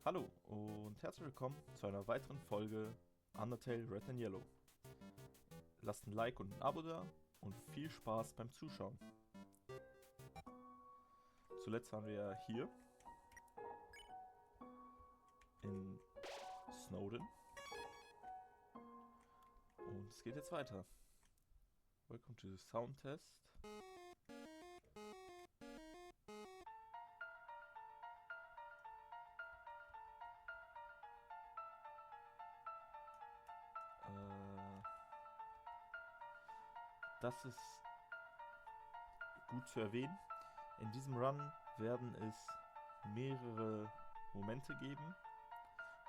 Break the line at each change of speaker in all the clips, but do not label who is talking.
Hallo und herzlich willkommen zu einer weiteren Folge Undertale Red Yellow. Lasst ein Like und ein Abo da und viel Spaß beim Zuschauen. Zuletzt waren wir ja hier in Snowden und es geht jetzt weiter. Welcome to the sound test. Das ist gut zu erwähnen. In diesem Run werden es mehrere Momente geben,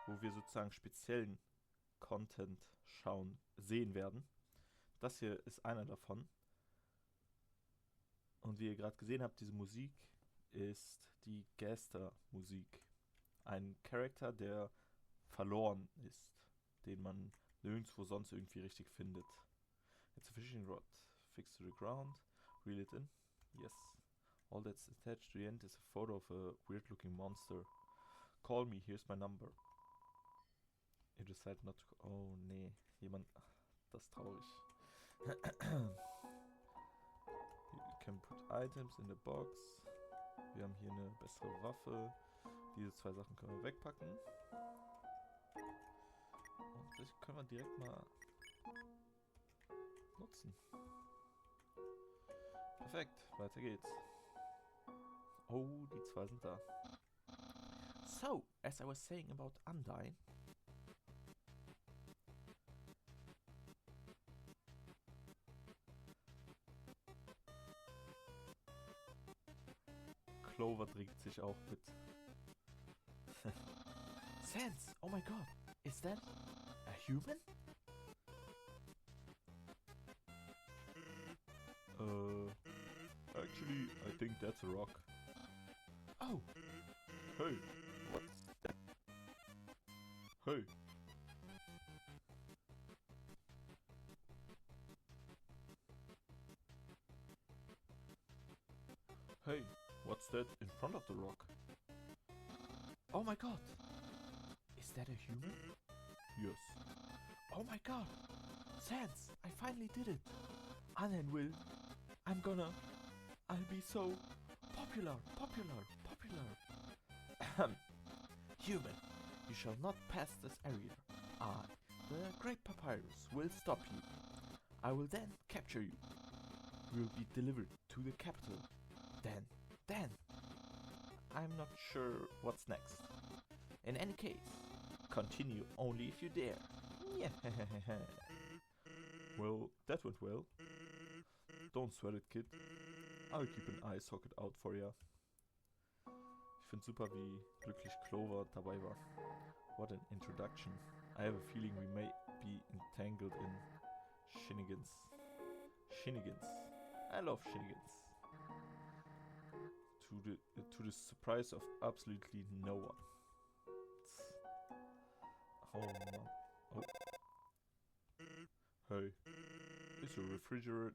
wo wir sozusagen speziellen Content sehen werden. Das hier ist einer davon. Und wie ihr gerade gesehen habt, diese Musik ist die Gaster-Musik. Ein Charakter, der verloren ist, den man nirgendwo sonst irgendwie richtig findet. It's a fishing rod. Fixed to the ground. Reel it in. Yes. All that's attached to the end is a photo of a weird looking monster. Call me, here's my number. You decide not to... Oh nee, jemand... Das ist traurig. You can put items in the box. Wir haben hier eine bessere Waffe. Diese zwei Sachen können wir wegpacken. Und das können wir direkt mal nutzen. Perfekt, weiter geht's. Oh, die zwei sind da. So, as I was saying about Undyne. Clover trinkt sich auch mit. Sans! Oh my god! Is that a human? Actually, I think that's a rock. Oh! Hey! What's that? Hey! Hey! What's that in front of the rock? Oh my god! Is that a human? Yes. Oh my god! Sans! I finally did it! And will... I'll be so... Popular! Human! You shall not pass this area. I, the Great Papyrus, will stop you. I will then capture you. You will be delivered to the capital. Then... I'm not sure what's next. In any case, continue only if you dare. Yeah. Well, that went well. Don't sweat it, kid. I'll keep an eye socket out for ya. Ich finde super, wie glücklich Clover dabei war. What an introduction. I have a feeling we may be entangled in shenanigans. I love shenanigans. To the surprise of absolutely no one. Oh man. Oh. Hey. Is your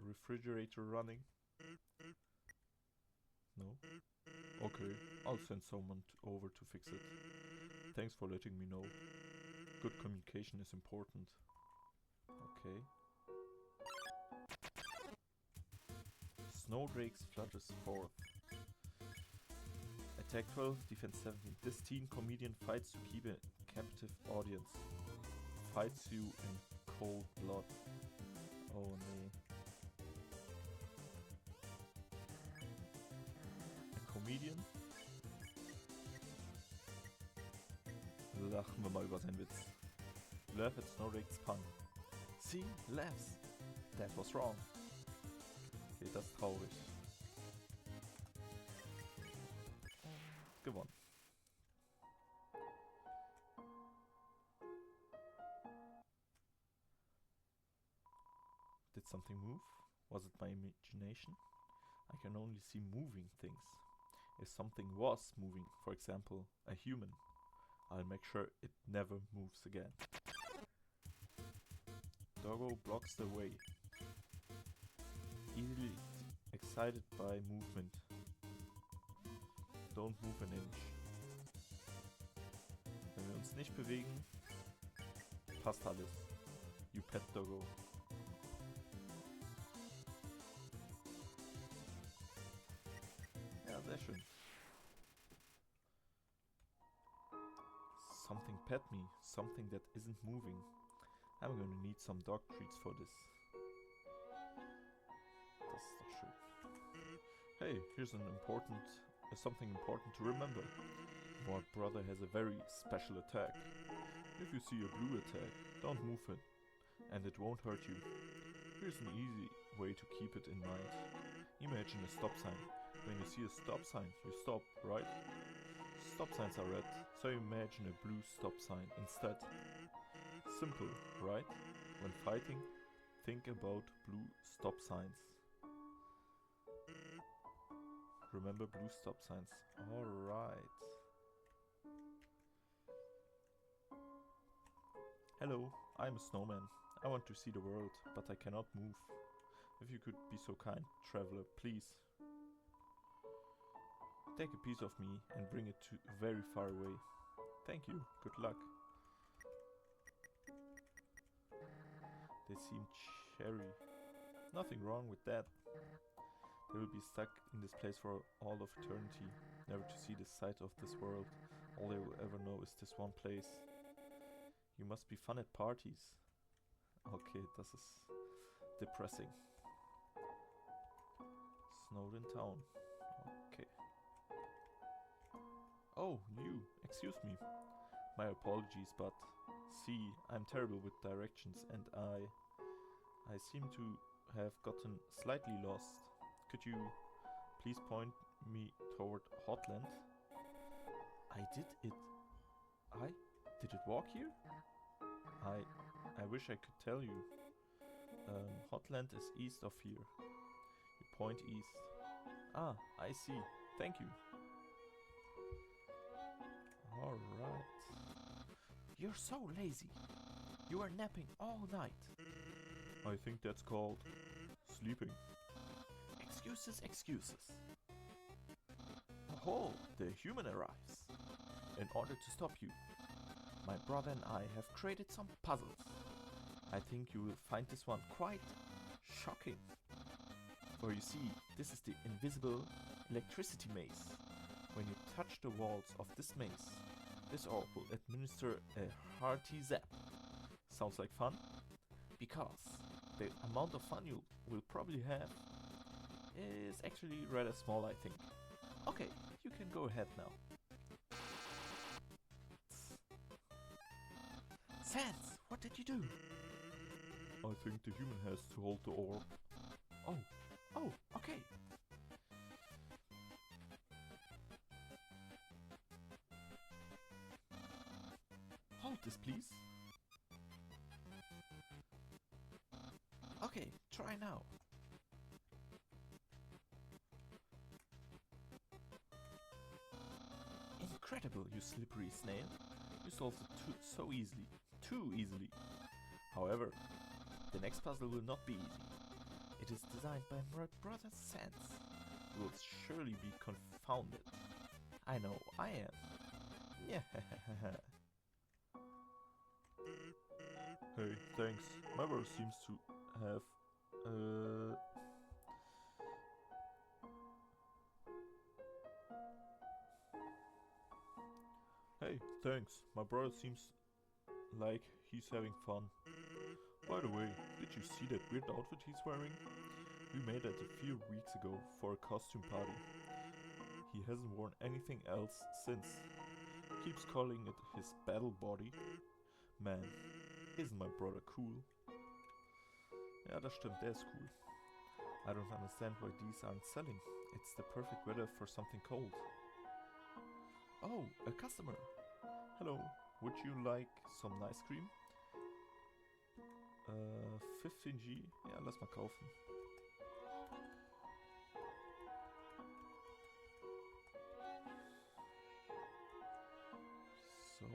refrigerator running? No? Okay, I'll send someone over to fix it. Thanks for letting me know. Good communication is important. Okay. Snowdrakes flutters forth. Attack 12, defense 17. This teen comedian fights to keep a captive audience. Fights you in cold blood. Oh nee. A comedian? Lachen wir mal über seinen Witz. Laugh at Snowdrake's pun. See? Laughs. That was wrong. Okay, das ist traurig. Gewonnen. Did something move? Was it my imagination? I can only see moving things. If something was moving, for example, a human, I'll make sure it never moves again. Doggo blocks the way. Easily excited by movement. Don't move an inch. uns nicht bewegen. Passt alles. You pet doggo. Ja, sehr schön. Something pet me. Something that isn't moving. I'm gonna need some dog treats for this. Das ist doch schön. Hey, here's something important to remember. My brother has a very special attack. If you see a blue attack, don't move it, and it won't hurt you. Here's an easy way to keep it in mind. Imagine a stop sign. When you see a stop sign, you stop, right? Stop signs are red, so imagine a blue stop sign instead. Simple, right? When fighting, think about blue stop signs. Remember blue stop signs. Alright. Hello, I'm a snowman. I want to see the world, but I cannot move. If you could be so kind, traveler, please. Take a piece of me and bring it to very far away. Thank you. Good luck. They seem cherry. Nothing wrong with that. They will be stuck in this place for all of eternity, never to see the sight of this world. All they will ever know is this one place. You must be fun at parties. Okay, das ist depressing. Snowden Town. Okay. Oh, you. Excuse me. My apologies, but see, I'm terrible with directions and I seem to have gotten slightly lost. Could you please point me toward Hotland? I did it walk here? I wish I could tell you. Hotland is east of here. You point east. Ah, I see. Thank you. Alright. You're so lazy. You are napping all night. I think that's called sleeping. Excuses, excuses. Oh, the human arrives. In order to stop you, my brother and I have created some puzzles. I think you will find this one quite shocking. For you see, this is the invisible electricity maze. When you touch the walls of this maze, this orb will administer a hearty zap. Sounds like fun? Because the amount of fun you will probably have is actually rather small, I think. Okay, you can go ahead now. Sans, what did you do? I think the human has to hold the orb. Oh, okay. Hold this, please. Okay, try now. Incredible, you slippery snail. You solved it so easily. Too easily. However, the next puzzle will not be easy. It is designed by my brother Sans. You will surely be confounded. I know, I am. Yeah. Hey, thanks. My brother seems to have Hey, thanks. My brother seems like he's having fun. By the way, did you see that weird outfit he's wearing? We made it a few weeks ago for a costume party. He hasn't worn anything else since. Keeps calling it his battle body. Man, isn't my brother cool? Ja, das stimmt, der ist cool. I don't understand why these aren't selling. It's the perfect weather for something cold. Oh, a customer. Hello, would you like some ice cream? 15G. Ja, lass mal kaufen. So.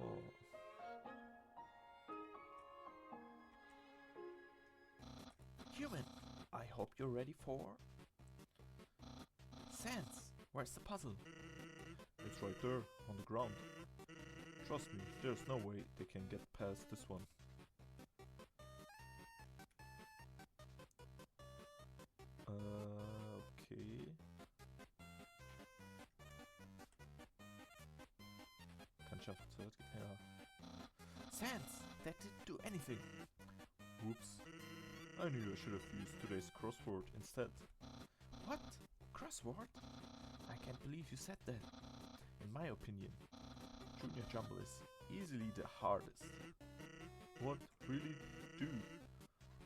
Human, I hope you're ready for... Sans, where's the puzzle? It's right there, on the ground. Trust me, there's no way they can get past this one. Okay. Kann ich auf Zeit gehen? Ja. Sans! That didn't do anything! Whoops. I knew I should have used today's crossword instead. What? Crossword? I can't believe you said that. In my opinion, Junior Jumble is easily the hardest. What? Really? Dude?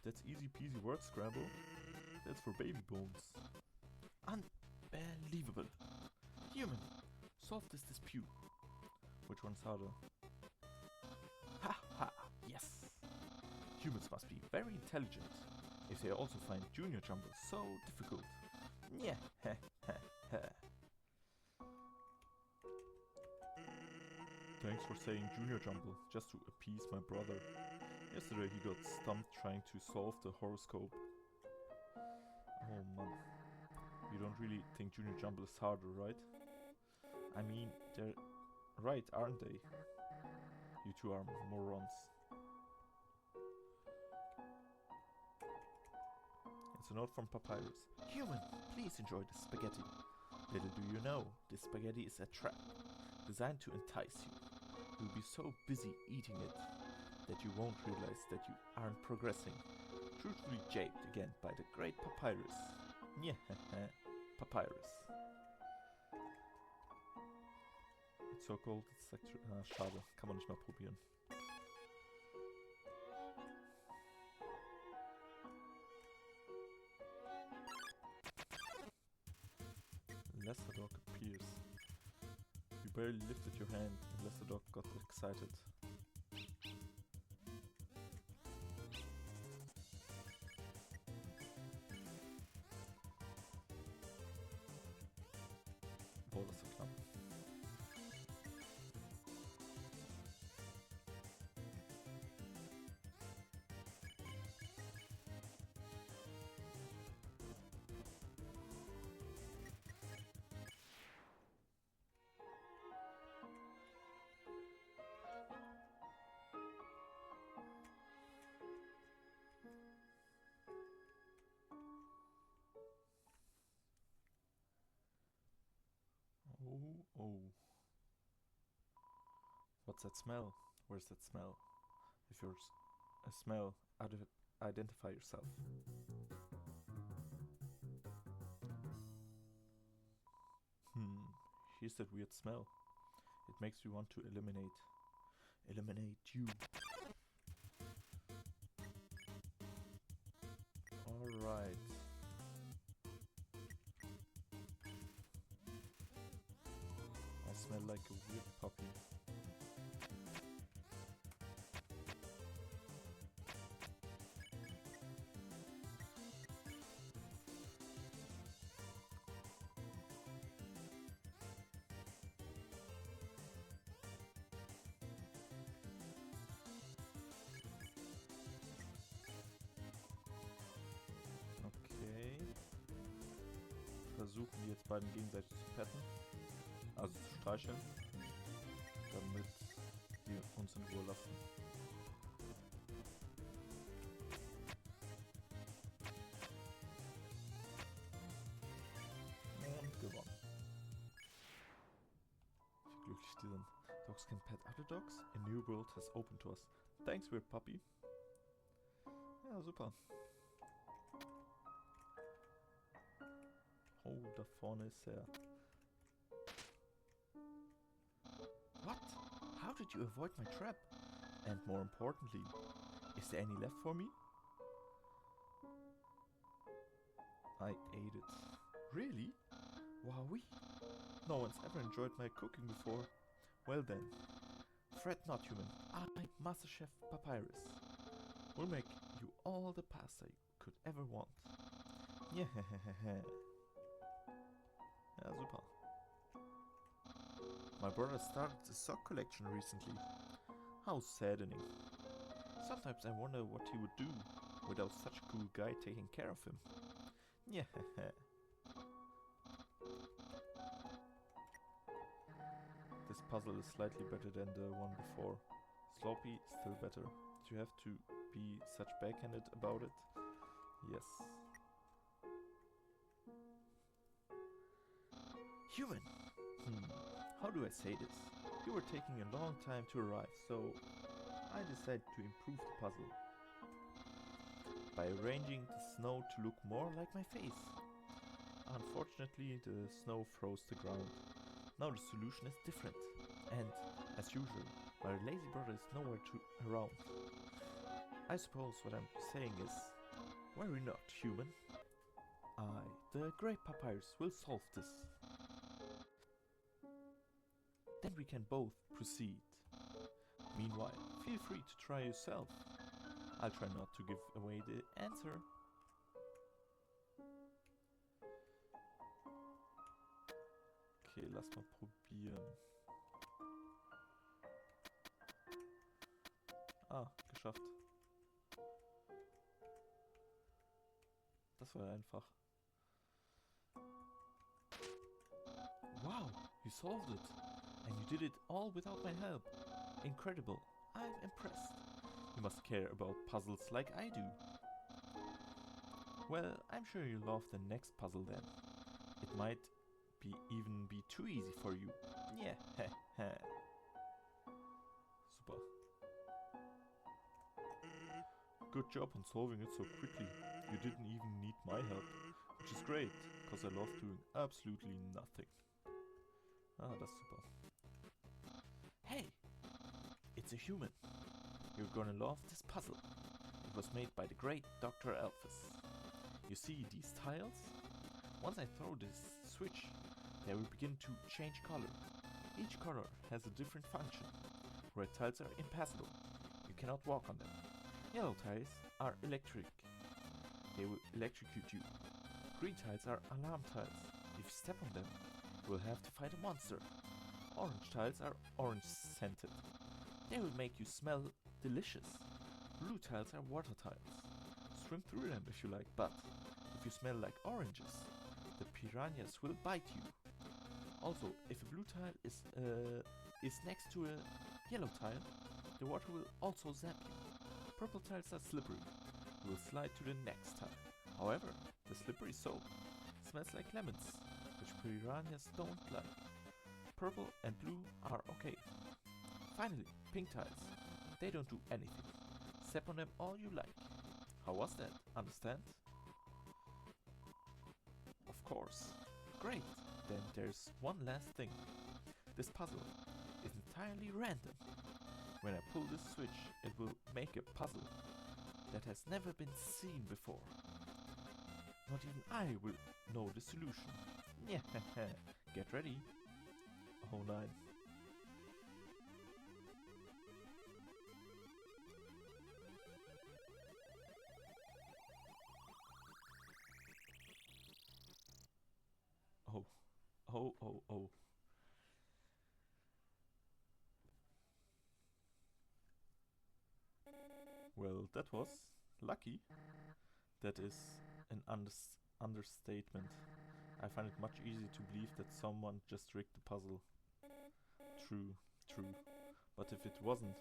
That's easy peasy word scramble? That's for baby bones. Unbelievable. Human, solve this dispute. Which one's harder? Ha ha, yes. Humans must be very intelligent if they also find Junior Jumble so difficult. Yeah, ha ha ha. Thanks for saying Junior Jumble, just to appease my brother. Yesterday he got stumped trying to solve the horoscope. Oh man. You don't really think Junior Jumble is harder, right? I mean, they're right, aren't they? You two are morons. It's a note from Papyrus. Human, please enjoy the spaghetti. Little do you know, this spaghetti is a trap, designed to entice you. You'll be so busy eating it that you won't realize that you aren't progressing. Truthfully japed again by the great Papyrus. Yeah, Papyrus. It's so cold, it's actually, schade, kann man nicht mal probieren. Lesser Dog appears. You barely lifted your hand and Lesser Dog got excited. Oh, das ist so knapp. Oh. What's that smell? Where's that smell? If you're a smell, identify yourself. Here's that weird smell. It makes me want to eliminate you. Alright. I smell like a weird puppy. Okay. Versuchen die jetzt beiden gegenseitig zu petten. Also zu streicheln, damit wir uns in Ruhe lassen. Und gewonnen. Wie glücklich die sind. Dogs can pet other dogs. A new world has opened to us. Thanks, weird puppy. Ja, super. Oh, da vorne ist er. What? How did you avoid my trap? And more importantly, is there any left for me? I ate it. Really? Wowee. No one's ever enjoyed my cooking before. Well then, fret not, human. I, Master Chef Papyrus, will make you all the pasta you could ever want. Yeah, ja, super. My brother started a sock collection recently. How saddening. Sometimes I wonder what he would do without such a cool guy taking care of him. Yeah. This puzzle is slightly better than the one before. Sloppy, still better. Do you have to be such backhanded about it? Yes. Human! How do I say this? You were taking a long time to arrive, so I decided to improve the puzzle by arranging the snow to look more like my face. Unfortunately, the snow froze the ground. Now the solution is different, and, as usual, my lazy brother is nowhere around. I suppose what I'm saying is, worry not, human. I, the Great Papyrus, will solve this. Then we can both proceed. Meanwhile, feel free to try yourself. I'll try not to give away the answer. Okay, lass mal probieren. Ah, geschafft. Das war einfach. Wow, you solved it. And you did it all without my help. Incredible. I'm impressed. You must care about puzzles like I do. Well, I'm sure you'll love the next puzzle then. It might even be too easy for you. Yeah, Super. Good job on solving it so quickly. You didn't even need my help, which is great, because I love doing absolutely nothing. Ah, that's super. Hey! It's a human. You're gonna love this puzzle. It was made by the great Dr. Elphys. You see these tiles? Once I throw this switch, they will begin to change color. Each color has a different function. Red tiles are impassable. You cannot walk on them. Yellow tiles are electric. They will electrocute you. Green tiles are alarm tiles. If you step on them, you will have to fight a monster. Orange tiles are orange scented. They will make you smell delicious. Blue tiles are water tiles. Swim through them if you like, but if you smell like oranges, the piranhas will bite you. Also, if a blue tile is next to a yellow tile, the water will also zap you. Purple tiles are slippery. You will slide to the next tile. However, the slippery soap smells like lemons, which piranhas don't like. Purple and blue are okay. Finally, pink tiles. They don't do anything. Step on them all you like. How was that? Understand? Of course. Great. Then there's one last thing. This puzzle is entirely random. When I pull this switch, it will make a puzzle that has never been seen before. Not even I will know the solution. Yeah, get ready. Oh, 9. Oh. Well, that was lucky. That is an understatement. I find it much easier to believe that someone just rigged the puzzle. True. But if it wasn't,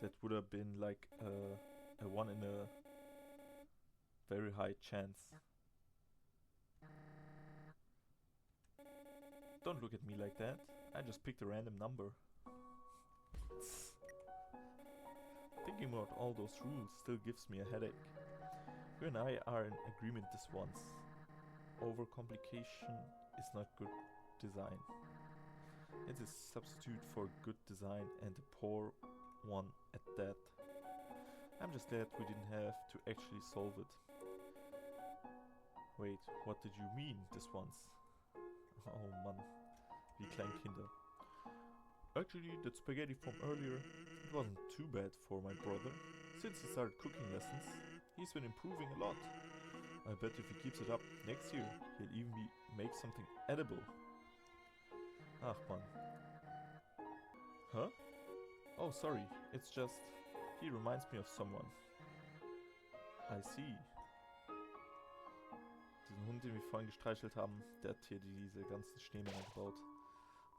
that would have been like a 1 in a very high chance. Don't look at me like that. I just picked a random number. Thinking about all those rules still gives me a headache. You and I are in agreement this once. Overcomplication is not good design. It's a substitute for good design, and a poor one at that. I'm just glad we didn't have to actually solve it. Wait, what did you mean this once? Oh Mann, wie Kleinkinder. Actually, that spaghetti from earlier, it wasn't too bad for my brother. Since he started cooking lessons, he's been improving a lot. I bet if he keeps it up next year, he'll even make something edible. Ach man. Huh? Oh, sorry, it's just, he reminds me of someone. I see. Diesen Hund, den wir vorhin gestreichelt haben, der hat hier diese ganzen Schneemänner gebaut.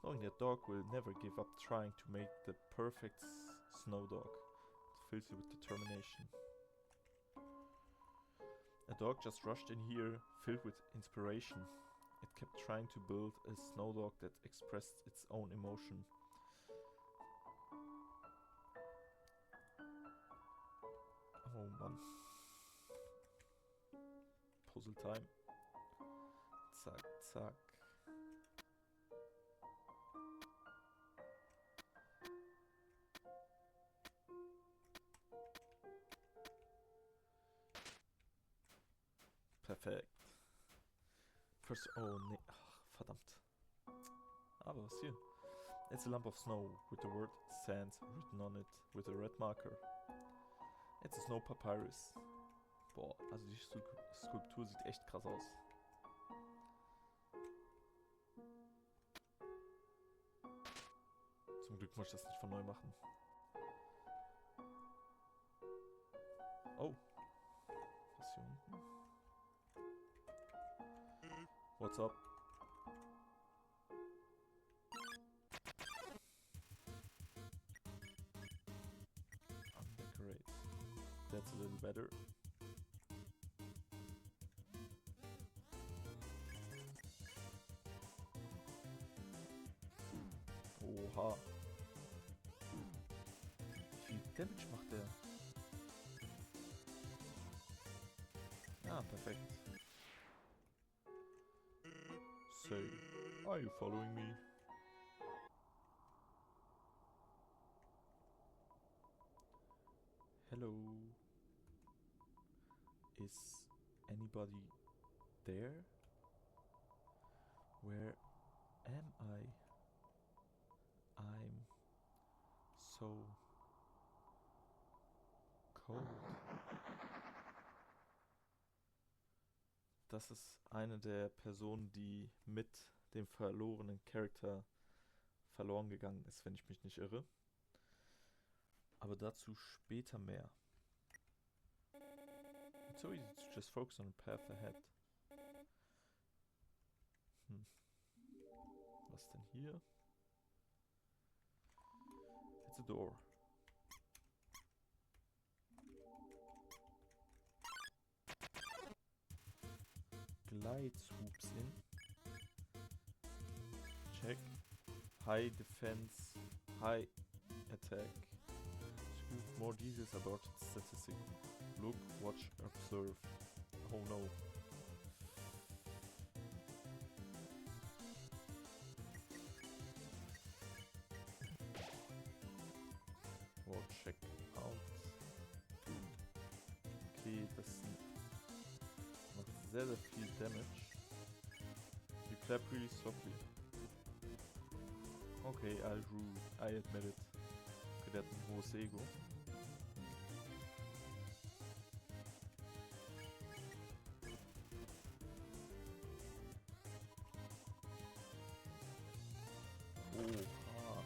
Knowing that dog will never give up trying to make the perfect snow dog. It fills you with determination. A dog just rushed in here, filled with inspiration. It kept trying to build a snow dog that expressed its own emotion. Oh Mann. Puzzle time. Zack, zack. Perfekt. First, oh nee, ach, verdammt. Aber was hier? It's a lump of snow with the word sand written on it with a red marker. It's a snow papyrus. Boah, also die Skulptur sieht echt krass aus. Zum Glück muss ich das nicht von neu machen. Oh. Was hier unten? What's up? Undecorate. That's a little better. Oha. Wie viel Damage macht der? Ah, perfekt. Say, are you following me? Hello. Is anybody there? Where am I? I'm so cold. Das ist eine der Personen, die mit dem verlorenen Charakter verloren gegangen ist, wenn ich mich nicht irre. Aber dazu später mehr. It's so easy to just focus on the path ahead. Was denn hier? It's a door. Glide swoops in. Check. High defense. High attack. More details about its statistic. Look, watch, observe. Oh no. Oh, check out. Okay, das macht sehr, sehr viel Damage. You clap really softly. Okay, I admit it. Okay, der hat ein hohes Ego. Oha.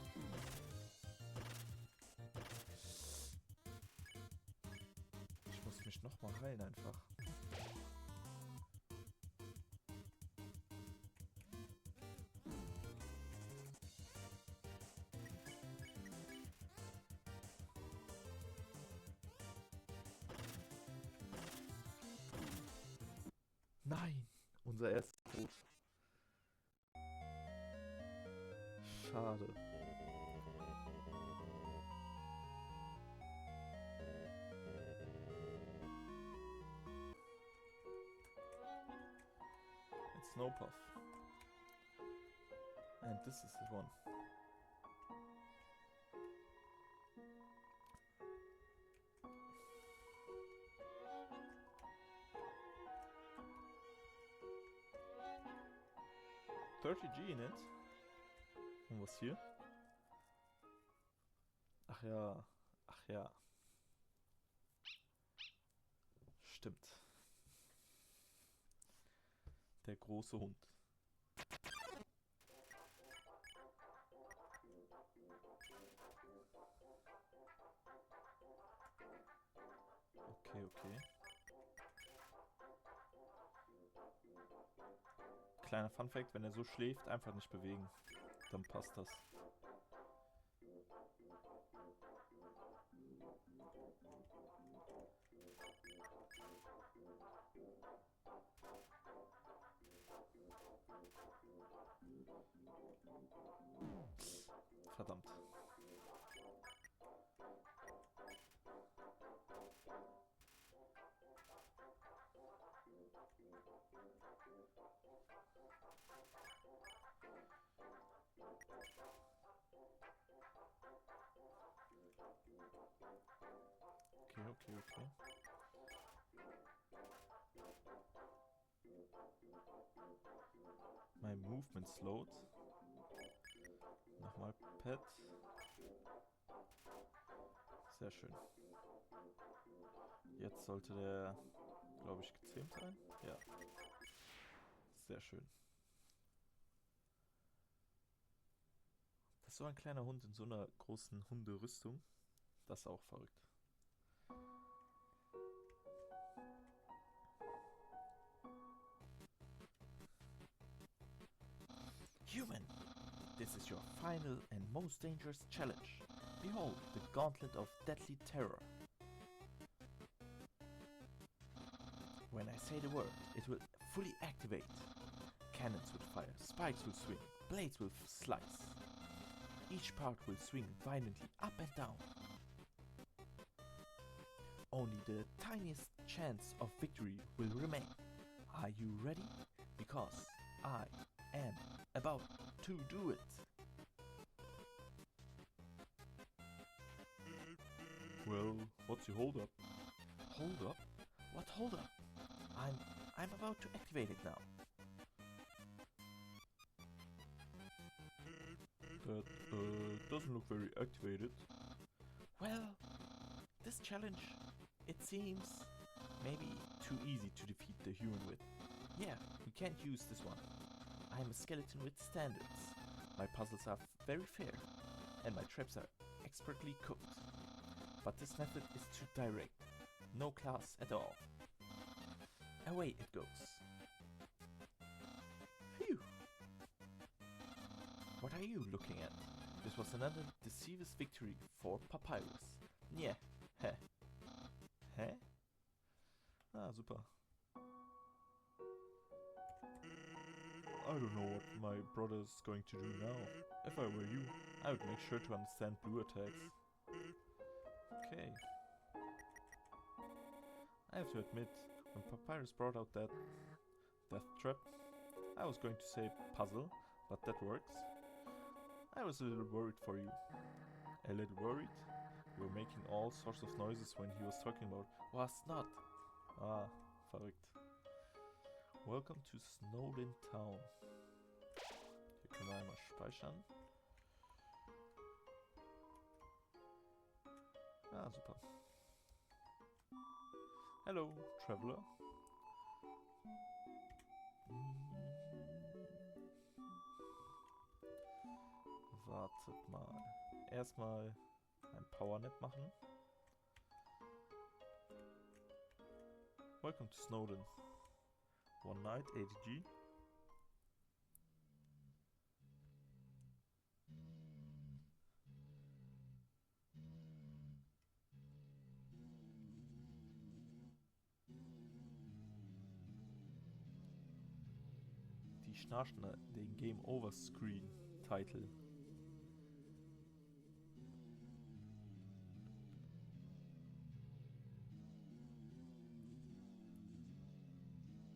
Ich muss mich nochmal heilen einfach. Nein, unser erster Tod. Schade. It's Snowpuff. And this is the one. $30G in it. Und was hier? Ach ja. Ach ja. Stimmt. Der große Hund. Okay, okay. Kleiner Funfact, wenn er so schläft, einfach nicht bewegen. dann passt das. Verdammt. Okay. My movement slowed. Nochmal Pad. Sehr schön. Jetzt sollte der, glaube ich, gezähmt sein. Ja. Sehr schön. Das ist so ein kleiner Hund in so einer großen Hunderüstung. Das ist auch verrückt. Human, this is your final and most dangerous challenge. Behold the gauntlet of deadly terror. When I say the word, it will fully activate. Cannons will fire, spikes will swing, blades will slice. Each part will swing violently up and down. Only the tiniest chance of victory will remain. Are you ready? Because I am about to do it. Well, what's your hold up? Hold up? What hold up? I'm about to activate it now. That doesn't look very activated. Well, this challenge, it seems maybe too easy to defeat the human with. Yeah, we can't use this one. I'm a skeleton with standards. My puzzles are very fair, and my traps are expertly cooked. But this method is too direct. No class at all. Away it goes. Phew! What are you looking at? This was another decisive victory for Papyrus. Yeah, hä? Hä? Ah, super. I don't know what my brother's going to do now. If I were you, I would make sure to understand blue attacks. Okay. I have to admit, when Papyrus brought out that death trap, I was going to say puzzle, but that works. I was a little worried for you. A little worried? You were making all sorts of noises when he was talking about was not. Ah, verrückt. Welcome to Snowden Town. Hier können wir einmal speichern. Ah, super. Hello, Traveler. Wartet mal. Erstmal ein Powernap machen. Welcome to Snowden. One night, ADG. Die schnarchen den Game Over Screen Title.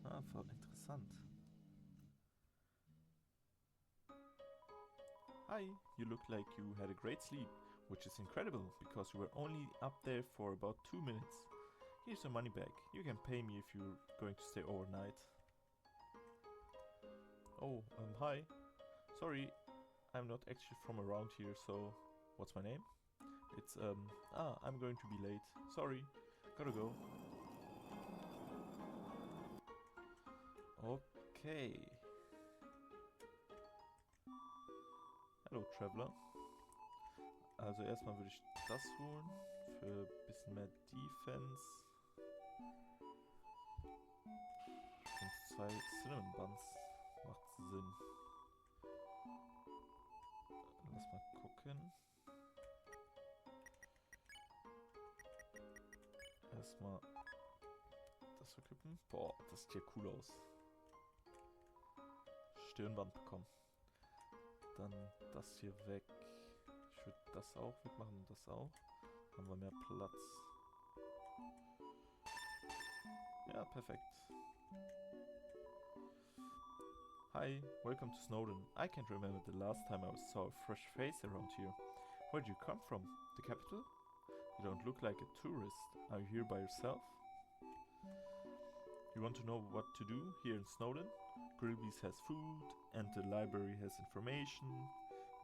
Ah, interessant. Hi, you look like you had a great sleep, which is incredible because you were only up there for about 2 minutes. Here's your money back. You can pay me if you're going to stay overnight. Oh, hi. Sorry, I'm not actually from around here, so what's my name? It's, I'm going to be late. Sorry, gotta go. Okay. Hallo Traveler. Also erstmal würde ich das holen für ein bisschen mehr Defense. Und 2 Cinnamon Buns macht Sinn. gucken. Erstmal das verkippen. Boah, das sieht hier cool aus. Stirnband bekommen. Dann das hier weg. Ich würde das auch wegmachen und das auch. Dann haben wir mehr Platz. Ja, perfekt. Hi, welcome to Snowden. I can't remember the last time I saw a fresh face around here. Where do you come from? The capital? You don't look like a tourist. Are you here by yourself? You want to know what to do here in Snowden? Grillby's has food, and the library has information.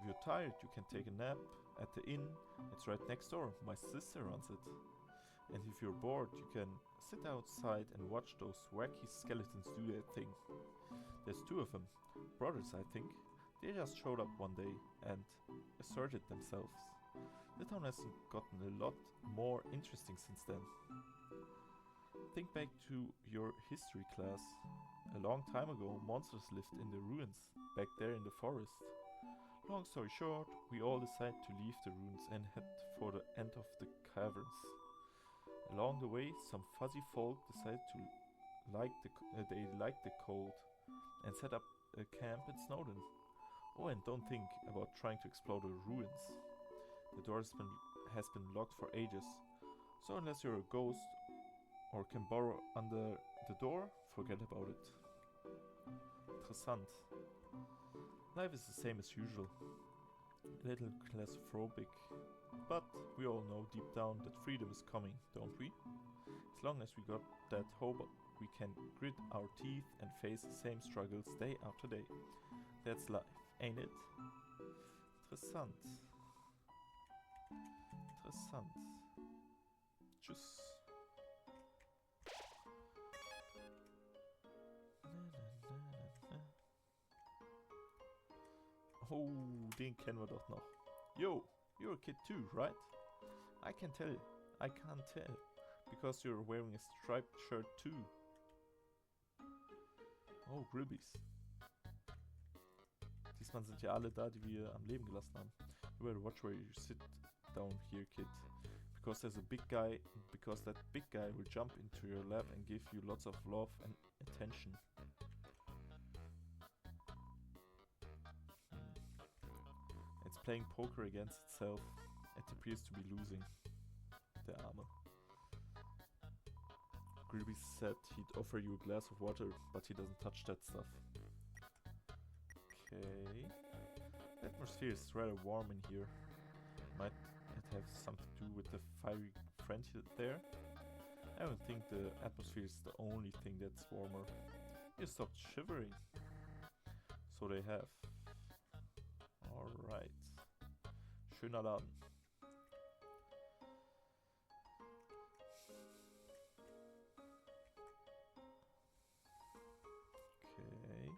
If you're tired, you can take a nap at the inn. It's right next door. My sister runs it. And if you're bored, you can sit outside and watch those wacky skeletons do their thing. There's 2 of them. Brothers, I think. They just showed up one day and asserted themselves. The town hasn't gotten a lot more interesting since then. Think back to your history class. A long time ago, monsters lived in the ruins, back there in the forest. Long story short, we all decided to leave the ruins and head for the end of the caverns. Along the way, some fuzzy folk decided to they liked the cold and set up a camp in Snowden. Oh, and don't think about trying to explore the ruins. The door has been locked for ages, so unless you're a ghost or can burrow under the door, forget about it. Interessant. Life is the same as usual. A little claustrophobic, but we all know deep down that freedom is coming, don't we? As long as we got that hope, we can grit our teeth and face the same struggles day after day. That's life, ain't it? Interessant. Interessant. Tschüss. Oh, den kennen wir doch noch. Yo, you're a kid too, right? I can't tell. Because you're wearing a striped shirt too. Oh, Gribbies. Diesmal sind ja alle da, die wir am Leben gelassen haben. You better watch where you sit down here, kid. Because there's a big guy, because that big guy will jump into your lap and give you lots of love and attention. It's playing poker against itself. It appears to be losing. Der Arme. Greeby said he'd offer you a glass of water, but he doesn't touch that stuff. Okay. The atmosphere is rather warm in here. Might it have something to do with the fiery friend there? I don't think the atmosphere is the only thing that's warmer. You stopped shivering. So they have. Alright. Schöner Laden. Okay.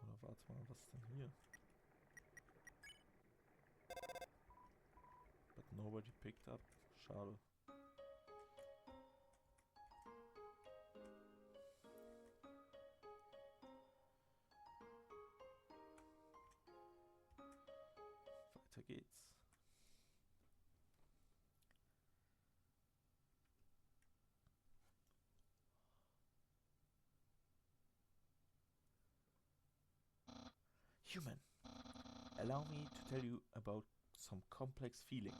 Oder warte mal, was ist denn hier? But nobody picked up. Schade. Weiter geht's. Human, allow me to tell you about some complex feelings.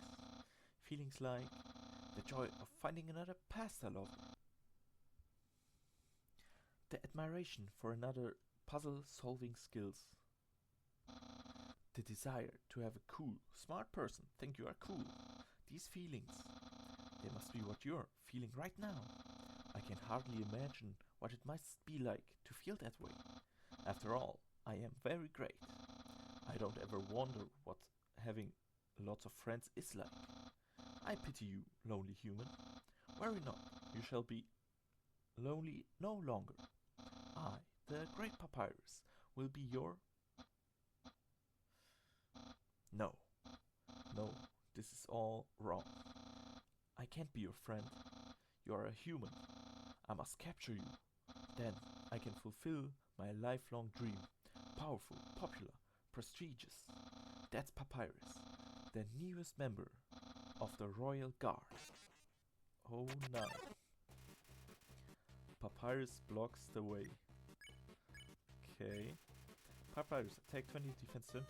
Feelings like the joy of finding another pasta lover, the admiration for another puzzle-solving skills, the desire to have a cool, smart person think you are cool. These feelings, they must be what you're feeling right now. I can hardly imagine what it must be like to feel that way. After all, I am very great. I don't ever wonder what having lots of friends is like. I pity you, lonely human. Worry not, you shall be lonely no longer. I, the great Papyrus, will be your... No, this is all wrong. I can't be your friend. You are a human. I must capture you. Then I can fulfill my lifelong dream Powerful, popular, prestigious. That's Papyrus, the newest member of the Royal Guard. Oh no. Papyrus blocks the way. Okay. Papyrus, attack 20, defense 20.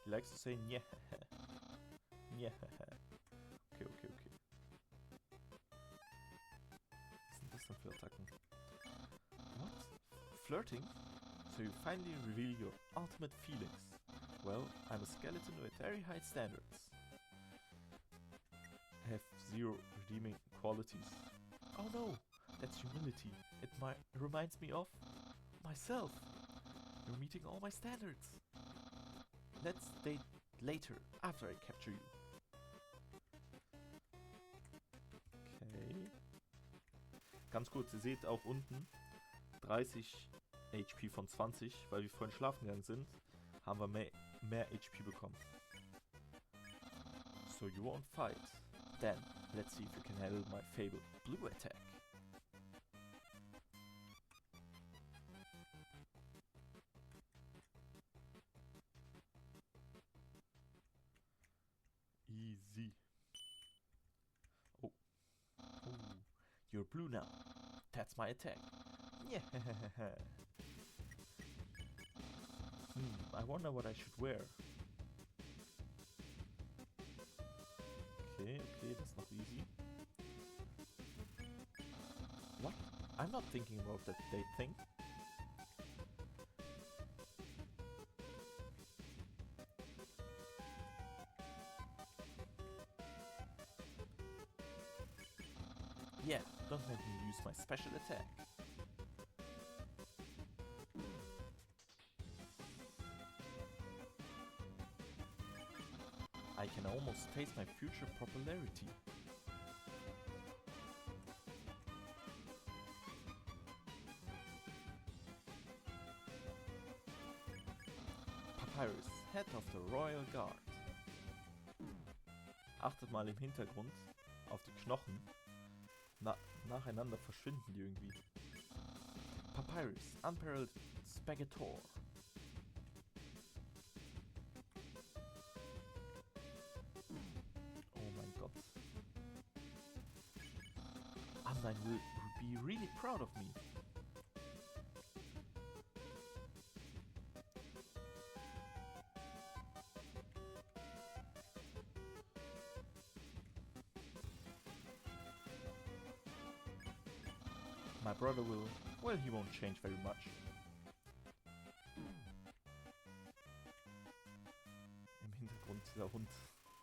He likes to say nyeh. Nyeh. Okay, okay, okay. Was sind das denn für Attacken? What? Flirting? So you finally reveal your ultimate feelings. Well, I'm a skeleton with very high standards. I have 0 redeeming qualities. Oh no, that's humility. It reminds me of myself. You're meeting all my standards. Let's date later, after I capture you. Okay. Ganz kurz, ihr seht auch unten 30 HP von 20, weil wir vorhin schlafen gegangen sind, haben wir mehr HP bekommen. So you won't fight. Then, let's see if you can handle my fabled blue attack. Easy. Oh. Oh. You're blue now. That's my attack. Yeah. I wonder what I should wear. Okay, that's not easy. What? I'm not thinking about that date thing. Yeah, don't let me use my special attack. I can almost taste my future popularity. Papyrus, head of the Royal Guard. Achtet mal im Hintergrund auf die Knochen. Nacheinander verschwinden die irgendwie. Papyrus, unparalleled Spagator. Oh mein Gott. Undyne will be really proud of me. My brother will, well, he won't change very much. Im Hintergrund dieser Hund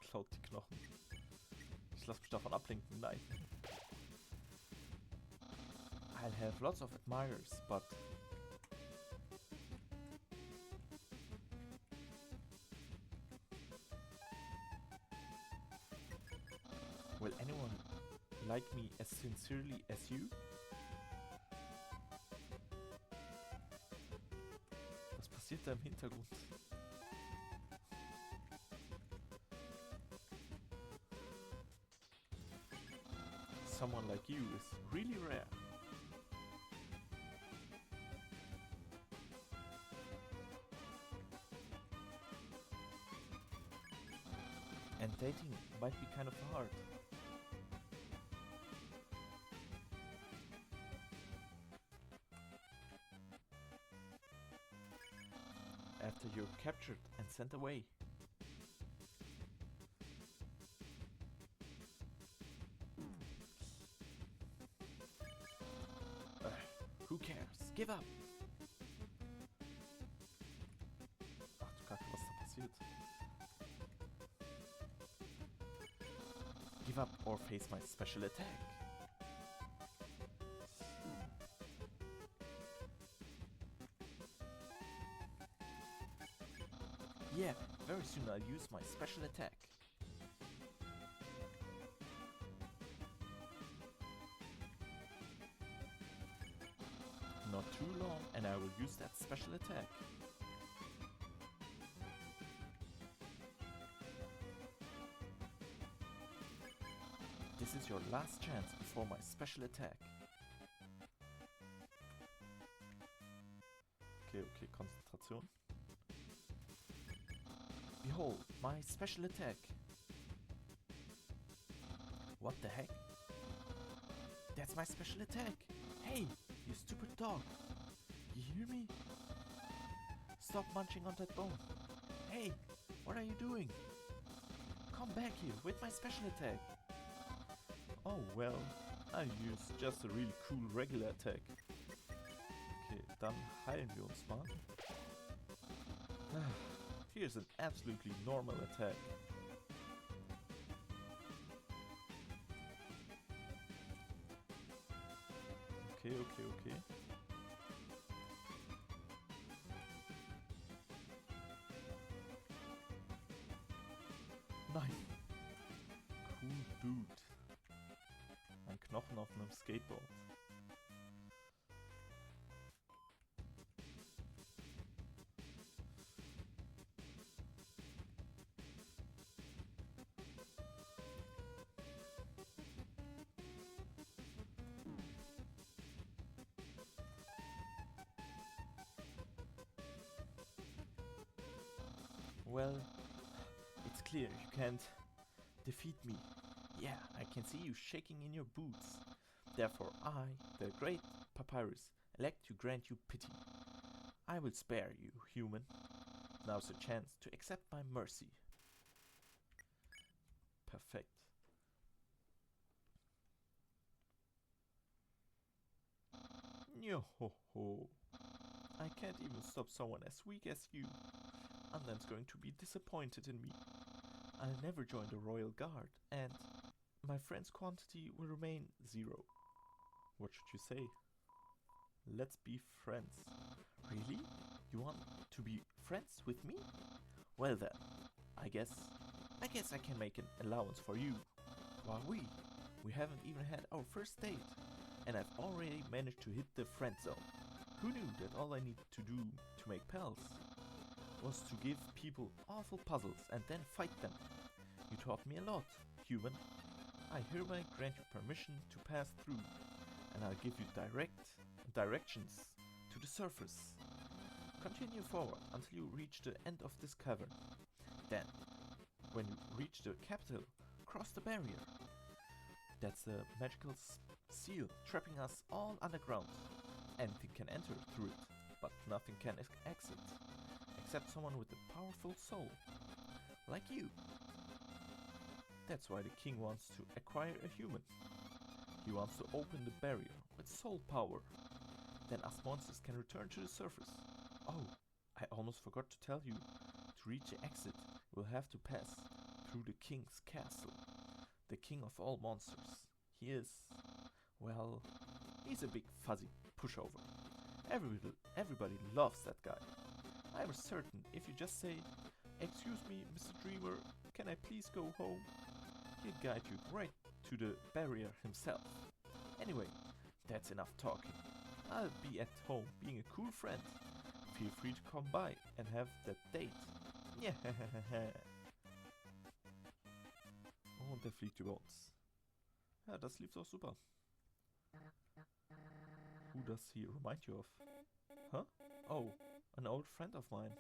klaut die Knochen. Ich lasse mich davon ablenken, nein. I'll have lots of admirers, but will anyone like me as sincerely as you? Was passiert da im Hintergrund? Someone like you is really rare. And dating might be kind of hard. After you're captured and sent away. Who cares? Give up! Ach du Kacke, was ist da passiert? Give up or face my special attack. Yeah, very soon I'll use my special attack. Not too long and I will use that special attack. This is your last chance before my special attack. Okay, Konzentration. Behold, my special attack. What the heck? That's my special attack. Hey, you stupid dog. You hear me? Stop munching on that bone. Hey, what are you doing? Come back here with my special attack. Oh well, I use just a really cool regular attack. Okay, dann heilen wir uns mal. Here's an absolutely normal attack. Okay. Nein. Cool Dude. Ein Knochen auf einem Skateboard. Well, it's clear you can't defeat me. Yeah, I can see you shaking in your boots. Therefore I, the great Papyrus, elect to grant you pity. I will spare you, human. Now's your chance to accept my mercy. Perfekt. Yo-ho-ho. I can't even stop someone as weak as you. Unland's going to be disappointed in me. I'll never join the Royal Guard, and my friend's quantity will remain 0. What should you say? Let's be friends. Really? You want to be friends with me? Well then, I guess I can make an allowance for you. While we haven't even had our first date, and I've already managed to hit the friend zone. Who knew that all I needed to do to make pals was to give people awful puzzles and then fight them? You taught me a lot, human. I hereby grant you permission to pass through, and I'll give you directions to the surface. Continue forward until you reach the end of this cavern. Then, when you reach the capital, cross the barrier. That's the magical seal trapping us all underground. Anything can enter through it, but nothing can exit, except someone with a powerful soul, like you. That's why the king wants to acquire a human. He wants to open the barrier with soul power. Then us monsters can return to the surface. Oh, I almost forgot to tell you. To reach the exit, we'll have to pass through the king's castle. The king of all monsters. He is, well, he's a big fuzzy pushover. Everybody loves that guy. I'm certain if you just say, "Excuse me, Mr. Dreamer, can I please go home?" He'll guide you right to the barrier himself. Anyway, that's enough talking. I'll be at home being a cool friend. Feel free to come by and have that date. Yeah. Und er fliegt über uns. Ja, das lief doch super. Who does he remind you of? Huh? Oh, an old friend of mine.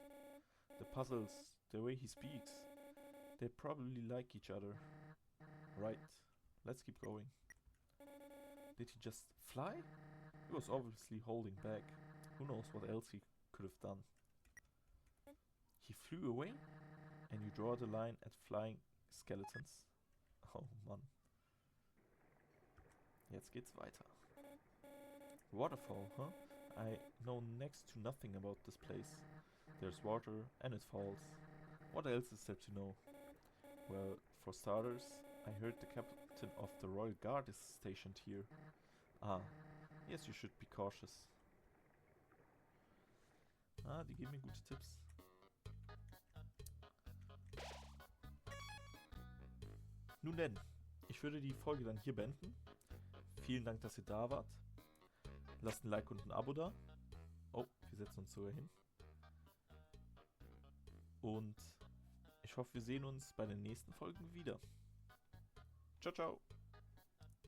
The puzzles, the way he speaks, they probably like each other. Right, let's keep going. Did he just fly? He was obviously holding back. Who knows what else he could have done. He flew away, and you draw the line at flying skeletons. Oh Mann. Jetzt geht's weiter. Waterfall, huh? I know next to nothing about this place. There's water and it falls. What else is there to know? Well, for starters, I heard the captain of the Royal Guard is stationed here. Ah, yes, you should be cautious. Ah, die geben mir gute Tipps. Nun denn, ich würde die Folge dann hier beenden. Vielen Dank, dass ihr da wart. Lasst ein Like und ein Abo da. Oh, wir setzen uns sogar hin. Und ich hoffe, wir sehen uns bei den nächsten Folgen wieder. Ciao, ciao.